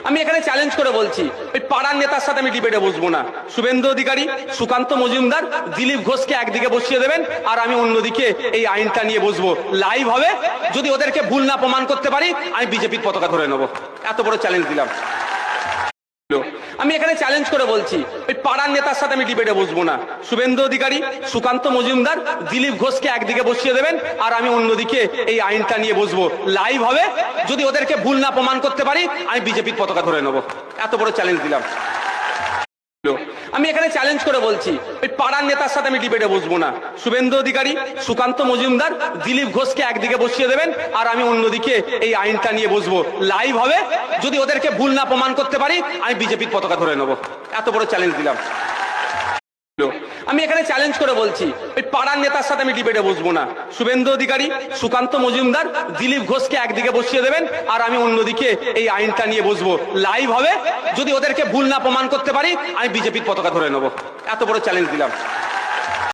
আমি এখানে চ্যালেঞ্জ করে বলছি, ওই পাড়ার নেতার সাথে আমি ডিবেটে বসবো না। শুভেন্দু অধিকারী, সুকান্ত মজুমদার, দিলীপ ঘোষকে একদিকে বসিয়ে দেবেন, আর আমি অন্যদিকে এই আইনটা নিয়ে বসবো। লাইভ হবে, যদি ওদেরকে ভুল না প্রমাণ করতে পারি আমি বিজেপির পতাকা ধরে নেবো। এত বড় চ্যালেঞ্জ দিলাম। আমি এখানে চ্যালেঞ্জ করে বলছি, ওই পাড়ার নেতার সাথে আমি ডিবেটে বসবো না। শুভেন্দু অধিকারী, সুকান্ত মজুমদার, দিলীপ ঘোষকে একদিকে বসিয়ে দেবেন, আর আমি অন্যদিকে এই আইনটা নিয়ে বসবো। লাইভ হবে, যদি ওদেরকে ভুল না প্রমাণ করতে পারি আমি বিজেপির পতাকা ধরে নেবো। এত বড় চ্যালেঞ্জ দিলাম। আমি এখানে চ্যালেঞ্জ করে বলছি, ওই পাড়ার নেতার সাথে আমি ডিবেটে বসবো না। শুভেন্দু অধিকারী, সুকান্ত মজুমদার, দিলীপ ঘোষকে একদিকে বসিয়ে দেবেন, আর আমি অন্যদিকে এই আইনটা নিয়ে বসবো। লাইভ হবে, যদি ওদেরকে ভুল না প্রমাণ করতে পারি আমি বিজেপির পতাকা ধরে নেবো। এত বড় চ্যালেঞ্জ দিলাম। আমি এখানে চ্যালেঞ্জ করে বলছি, ওই পাড়ার নেতার সাথে আমি ডিবেটে বসবো না। শুভেন্দু অধিকারী, সুকান্ত মজুমদার, দিলীপ ঘোষকে একদিকে বসিয়ে দেবেন, আর আমি অন্যদিকে এই আইনটা নিয়ে বসবো। লাইভ হবে, যদি ওদেরকে ভুল না প্রমাণ করতে পারি আমি বিজেপির পতাকা ধরে নেবো। এত বড় চ্যালেঞ্জ দিলাম।